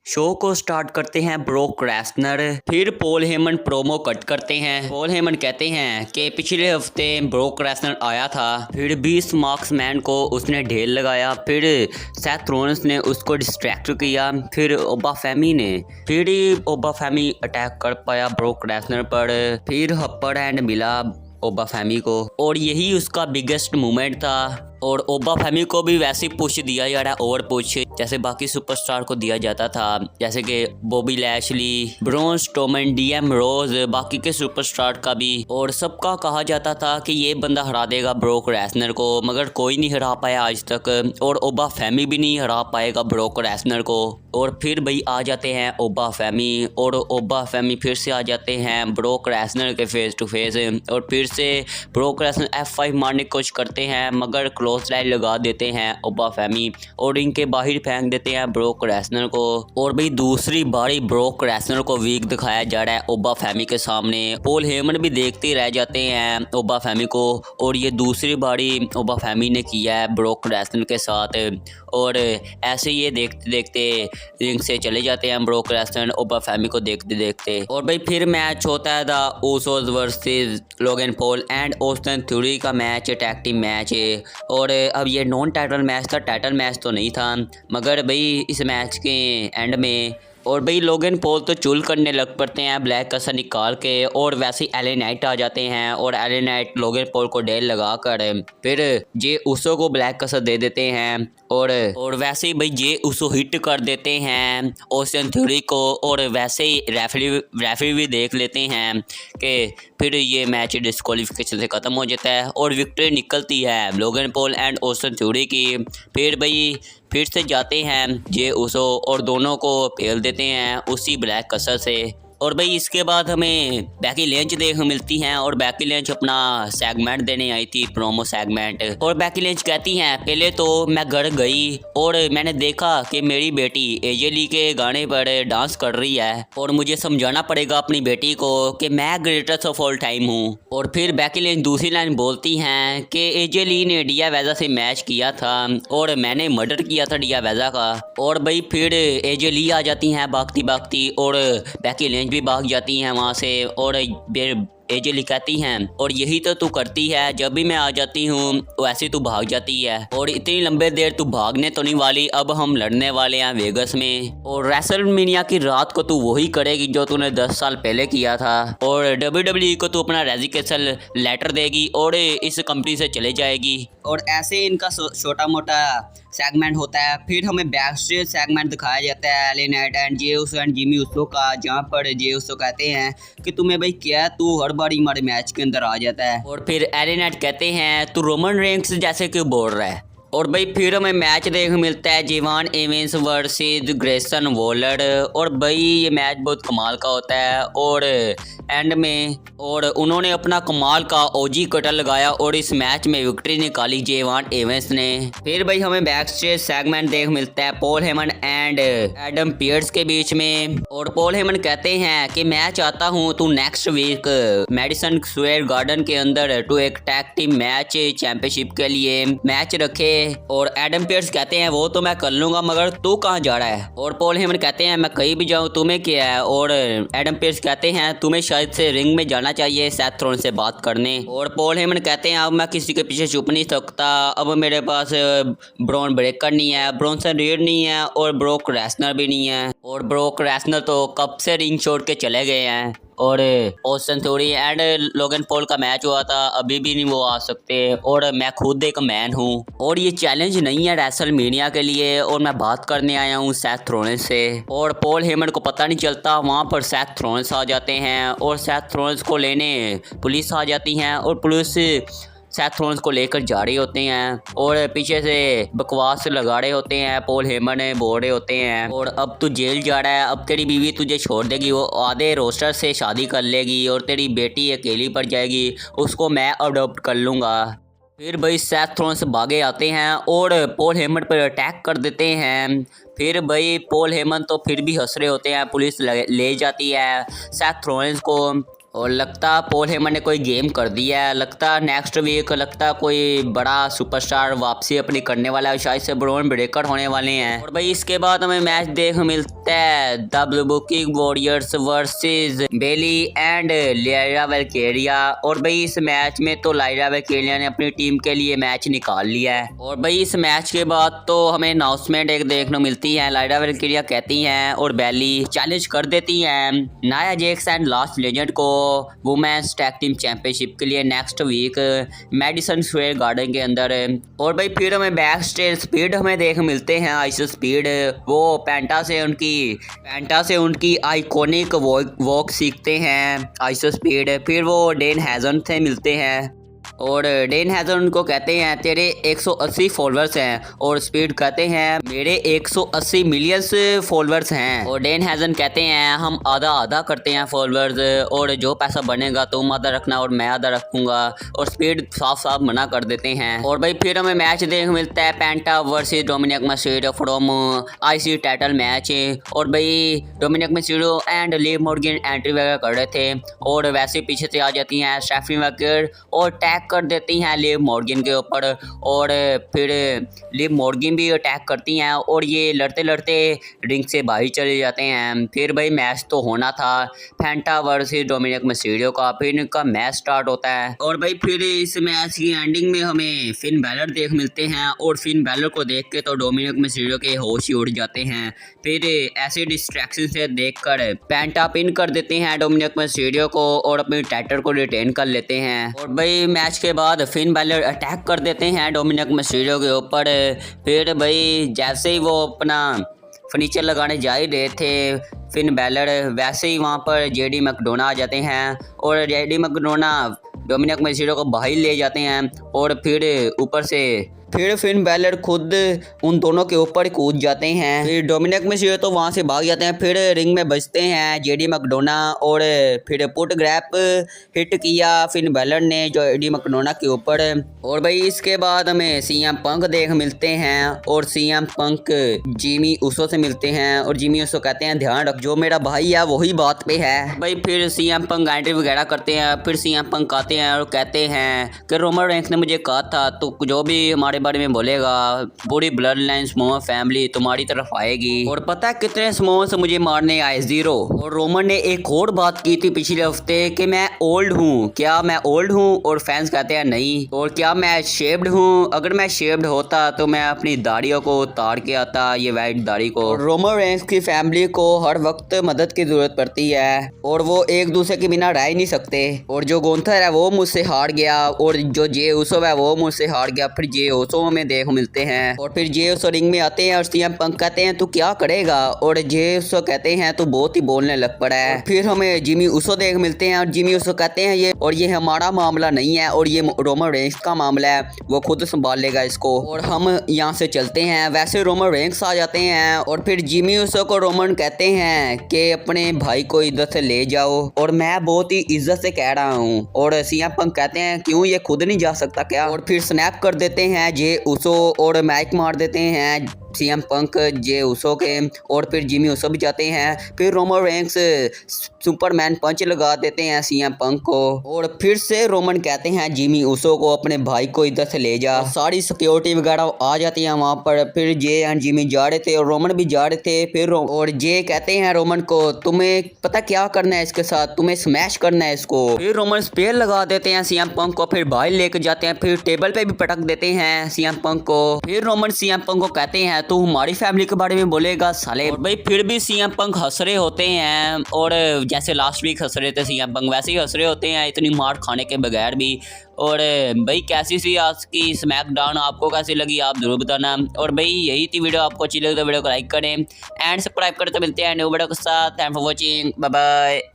Show को start करते हैं ब्रोक लेसनर। फिर पॉल हेमन प्रोमो कट करते हैं। पॉल हेमन कहते हैं कि पिछले हफ्ते ब्रोक लेसनर आया था, फिर 20 मार्क्समैन को उसने ढेर लगाया, फिर सेथ रॉलिंस ने उसको डिस्ट्रैक्ट किया, फिर ओबाफेमी ने फिर ओबाफेमी अटैक कर पाया ब्रोक लेसनर पर, फिर हप्पर हैंड मिला ओबाफेमी को और यही उसका बिगेस्ट मोमेंट था। और ओबाफेमी को भी वैसे पुश दिया जा रहा है, और पुश जैसे बाकी सुपरस्टार को दिया जाता था, जैसे कि Bobby Lashley, Braun Strowman, DM Rose, बाकी के सुपरस्टार का भी। और सबका कहा जाता था कि ये बंदा हरा देगा ब्रोक लेसनर को, मगर कोई नहीं हरा पाया आज तक, और ओबाफेमी भी नहीं हरा पाएगा ब्रोक लेसनर को। और फिर भाई आ जाते हैं ओबाफेमी, और ओबाफेमी फिर से आ जाते हैं ब्रोक लेसनर के फेस टू फेस, और फिर से ब्रोक लेसनर F5 मारने की कोशिश करते हैं, मगर क्लोज लाइन लगा देते हैं ओबाफेमी और इनके बाहर फेंक देते हैं ब्रोक लेसनर को। और भाई दूसरी बारी ब्रोक लेसनर को वीक दिखाया जा रहा है ओबाफेमी के सामने। पॉल हेमन भी देखते रह जाते हैं ओबाफेमी को, और ये दूसरी बारी ओबाफेमी ने किया है ब्रोक लेसनर के साथ। और ऐसे ये देखते देखते रिंग से चले जाते हैं ब्रोक लेसनर ओबाफेमी को देखते देखते। और भाई फिर मैच होता है the Usos versus Logan Paul and Austin theory का मैच, टैग टीम मैच। और अब ये नॉन टाइटल मैच था, टाइटल मैच तो नहीं था, मगर भाई इस मैच के एंड में और भाई लोगन पॉल तो चुल करने लग पड़ते हैं ब्लैक कसा निकाल के, और वैसे ही एले नाइट आ जाते हैं और एले नाइट लोगन पॉल को डेल लगा कर फिर जे उसो को ब्लैक कसा दे देते हैं। और वैसे ही भाई जे उसो हिट कर देते हैं ऑस्टिन थ्योरी को, और वैसे ही रेफरी भी देख लेते हैं कि फिर ये मैच डिस्क्वालिफिकेशन से ख़त्म हो जाता है और विक्ट्री निकलती है Logan Paul and Austin theory की। फिर भाई फिर से जाते हैं जे उसो और दोनों को फेल देते हैं उसी ब्लैक कसर से। और भाई इसके बाद हमें बैकी लिंच देखने मिलती हैं, और बैकी लिंच अपना सेगमेंट देने आई थी, प्रोमो सेगमेंट। और बैकी लिंच कहती हैं पहले तो मैं घर गई और मैंने देखा कि मेरी बेटी एजे ली के गाने पर डांस कर रही है, और मुझे समझाना पड़ेगा अपनी बेटी को कि मैं ग्रेटेस्ट ऑफ ऑल टाइम हूँ। और फिर बैकी लिंच दूसरी लाइन बोलती हैं कि एजे ली ने डिया वेजा से मैच किया था और मैंने मर्डर किया था डिया वेजा का। और भाई फिर एजे ली आ जाती हैं भागती भागती, और बैकी लिंच भी भाग जाती हैं वहाँ से, और एजे लिखाती हैं और यही तो तू करती है, जब भी मैं आ जाती हूँ वैसे तू भाग जाती है, और इतनी लंबे देर तू भागने तो नहीं वाली, अब हम लड़ने वाले हैं वेगस में, और रेसलमेनिया की रात को तू वही करेगी जो तूने 10 साल पहले किया था, और WWE को तू अपना रेजिग्नेशन लेटर देगी और इस कंपनी से चले जाएगी। और ऐसे इनका छोटा मोटा सेगमेंट होता है। फिर हमें बैक स्टेज सेगमेंट दिखाया जाता है LA Knight and J Uso and Jimmy Uso का, जहाँ पर जे उसो कहते हैं कि तुम्हें भाई क्या, तू हर बार हमारे मैच के अंदर आ जाता है। और फिर एले नाइट कहते हैं तू रोमन रेंक्स जैसे क्यों बोल रहा है। और भाई फिर हमें मैच देखने मिलता है जीवान एवेंस वर्सेस ग्रेसन वॉलर, और भाई ये मैच बहुत कमाल का होता है, और एंड में और उन्होंने अपना कमाल का ओजी कटर लगाया और इस मैच में विक्ट्री निकाली जेवान एवेंस ने। फिर भाई हमें बैक स्टेज सेगमेंट देख मिलता है Paul Heyman and Adam Pearce के बीच में, और पॉल हेमन कहते हैं कि मैं चाहता हूं तू next week Madison Square Garden के अंदर टू एक टैग टीम मैच चैंपियनशिप के लिए मैच रखे। और एडम पियर्स कहते हैं वो तो मैं कर लूंगा, मगर तू कहाँ जा रहा है। और पॉल हेमन कहते हैं मैं कहीं भी जाऊँ तुम्हें क्या है। और एडम पियर्स कहते हैं तुम्हें शायद से रिंग में जाना चाहिए सेथ रॉलिंस से बात करने। और पॉल हेमन कहते हैं अब मैं किसी के पीछे छुप नहीं सकता, अब मेरे पास ब्रॉन ब्रेकर नहीं है, ब्रॉनसन रीड नहीं है, और ब्रोक लेसनर भी नहीं है, और ब्रोक लेसनर तो कब से रिंग छोड़ के चले गए हैं। और Austin theory and Logan Paul का मैच हुआ था, अभी भी नहीं वो आ सकते, और मैं खुद एक मैन हूँ, और ये चैलेंज नहीं है रेसलमेनिया के लिए, और मैं बात करने आया हूँ सेथ रॉलिंस से। और पॉल हेमन को पता नहीं चलता, वहाँ पर सेथ रॉलिंस आ जाते हैं, और सेथ रॉलिंस को लेने पुलिस आ जाती हैं, और पुलिस सेथ रॉलिंस को लेकर जा रहे होते हैं, और पीछे से बकवास लगा रहे होते हैं, पॉल हेमन बोल रहे होते हैं और अब तू जेल जा रहा है, अब तेरी बीवी तुझे छोड़ देगी, वो आधे रोस्टर से शादी कर लेगी, और तेरी बेटी अकेली पड़ जाएगी, उसको मैं अडॉप्ट कर लूँगा। फिर भाई सेथ रॉलिंस भागे आते हैं और पॉल हेमन पर अटैक कर देते हैं। फिर भाई पॉल हेमन तो फिर भी हंस रहे होते हैं, पुलिस ले जाती है सेथ रॉलिंस को, और लगता पॉल हेमन ने कोई गेम कर दिया है। लगता नेक्स्ट वीक लगता कोई बड़ा सुपरस्टार वापसी अपनी करने वाला है, शायद से ब्रॉन ब्रेकर होने वाले हैं। और भाई इसके बाद हमें मैच देखने मिलता है the booking warriors versus Bayley and Lyra Valkyria. और भाई इस मैच में तो लायरा वैल्केरिया ने अपनी टीम के लिए मैच निकाल लिया है। और भाई इस मैच के बाद तो हमें अनाउंसमेंट एक देखने मिलती है। लायरा वैल्केरिया कहती हैं और बेली चैलेंज कर देती हैं Nia Jax and Lash Legend को वुमेन्स टैग टीम चैंपियनशिप के लिए next week Madison Square Garden के अंदर। और भाई फिर हमें बैक स्टेज स्पीड हमें देख मिलते हैं। आइस स्पीड वो पेंटा से उनकी आइकॉनिक वॉक सीखते हैं आइस स्पीड। फिर वो डेन हैजन से मिलते हैं और डेन हैजन उनको कहते हैं तेरे 180 फॉलोअर्स हैं। और स्पीड कहते हैं मेरे 180 मिलियंस फॉलोअर्स हैं। और डेन हैजन कहते हैं हम आधा आधा करते हैं फॉलोअर्स, और जो पैसा बनेगा तुम आधा रखना और मैं आधा रखूंगा। और स्पीड साफ साफ मना कर देते हैं। और भाई फिर हमें मैच देखने मिलता है Penta versus Dominik Mysterio from IC title match. और भाई Dominik Mysterio and Liv Morgan entry वगैरह कर रहे थे और वैसे पीछे से आ जाती हैं स्टेफनी मैकर और टैग कर देती हैं लिव मॉर्गन के ऊपर। और फिर लिव मॉर्गन भी अटैक करती हैं और ये लड़ते लड़ते रिंग से बाहर चले जाते हैं। फिर भाई मैच तो होना था पेंटा वर्सेस डोमिनिक मिस्टीरियो का। फिर इनका मैच स्टार्ट होता है और भाई फिर इस मैच की एंडिंग में हमें फिन बैलर देख मिलते हैं। और फिन बैलर को देख के तो डोमिनिक मिस्टीरियो के होश ही उड़ जाते हैं। फिर ऐसे डिस्ट्रैक्शन से देखकर पेंटा पिन कर देते हैं डोमिनिक मिस्टीरियो को और अपने टाइटल को रिटेन कर लेते हैं। और भाई मैच के बाद फिन बैलर अटैक कर देते हैं डोमिनिक मिस्टीरियो के ऊपर। फिर भाई जैसे ही वो अपना फर्नीचर लगाने जा ही रहे थे फिन बैलर, वैसे ही वहाँ पर जेडी मैकडोना आ जाते हैं और जेडी मैकडोना डोमिनिक मिस्टीरियो को बाहर ले जाते हैं। और फिर ऊपर से फिर फिन बैलर खुद उन दोनों के ऊपर कूद जाते हैं। फिर डोमिनिक मिस्टीरियो तो वहाँ से भाग जाते हैं। फिर रिंग में बजते हैं जेडी मैकडोना और फिर पुट ग्रैप हिट किया फिन बैलर ने जेडी मैकडोना के ऊपर। और भाई इसके बाद हमें सीएम पंक देख मिलते हैं और सीएम पंक जिमी उसो से मिलते हैं और जिमी उसो कहते हैं ध्यान रख जो मेरा भाई है वही बात पे है। भाई फिर सीएम पंक एंट्री वगैरह करते हैं। फिर सीएम पंक आते हैं और कहते हैं कि रोमन रेंस ने मुझे कहा था तो जो भी हमारे बारे में बोलेगा पूरी ब्लड लाइन स्मोन फैमिली तुम्हारी तरफ आएगी। और पता है कितने स्मोन से मुझे मारने आए 0। और रोमन ने एक और बात की थी पिछले हफ्ते कि मैं ओल्ड हूँ, क्या मैं ओल्ड हूँ? और फैंस कहते हैं नहीं। और क्या मैं शेप्ड हूँ? अगर मैं शेप्ड होता तो मैं अपनी दाढ़ियों को उतार के आता, ये वाइट दाढ़ी को। रोमन रेंस की फैमिली को हर वक्त मदद की जरूरत पड़ती है और वो एक दूसरे के बिना रह ही नहीं सकते। और जो गोंथर है वो मुझसे हार गया और जो जे उसो है वो मुझसे हार गया। फिर जे उसो में देख मिलते हैं और फिर जे उसो रिंग में आते हैं और सीएम पंक कहते हैं तू क्या करेगा? और जे उसो कहते हैं तू बहुत ही बोलने लग पड़ा है। फिर हमें जिमी उसो देख मिलते हैं और जिमी उसो कहते हैं ये हमारा मामला नहीं है और ये रोमन रेंस का मामला है, वो खुद संभाल लेगा इसको और हम यहाँ से चलते हैं। वैसे रोमन रेंस आ जाते हैं और फिर जिमी उसो को रोमन कहते हैं कि अपने भाई को इज्जत से ले जाओ और मैं बहुत ही इज्जत से कह रहा हूँ। और सीएम पंक कहते हैं क्यों, ये खुद नहीं जा सकता क्या? और फिर स्नैप कर देते हैं जे उसो और माइक मार देते हैं सीएम पंक जे उसो के। और फिर जिमी उसो भी जाते हैं। फिर रोमन रेंस सुपरमैन पंच लगा देते हैं सीएम पंक को और फिर से रोमन कहते हैं जिमी उसो को अपने भाई को इधर से ले जा। सारी सिक्योरिटी वगैरह आ जाती है वहाँ पर। फिर जे एंड जिमी जा रहे थे और रोमन भी जा रहे थे। फिर और जे कहते हैं रोमन को तुम्हें पता क्या करना है इसके साथ, तुम्हें स्मैश करना है इसको। फिर रोमन स्पेयर लगा देते हैं सीएम पंक को, फिर बाहर लेकर जाते हैं। फिर टेबल पे भी पटक देते हैं सीएम पंक को। फिर रोमन सीएम पंक को कहते हैं तू हमारी फैमिली के बारे में बोलेगा साले। और भाई फिर भी सीएम पंक हंस रहे होते हैं और जैसे लास्ट वीक हंस रहे थे सीएम पंक वैसे ही हंस रहे होते हैं इतनी मार खाने के बगैर भी। और भाई कैसी सी आज की स्मैकडाउन आपको कैसी लगी आप जरूर बताना। और भाई यही थी वीडियो, आपको अच्छी लगी तो वीडियो को लाइक करें एंड सब्सक्राइब करें। तो मिलते हैं न्यू वीडियो के साथ। Thanks for watching, bye bye.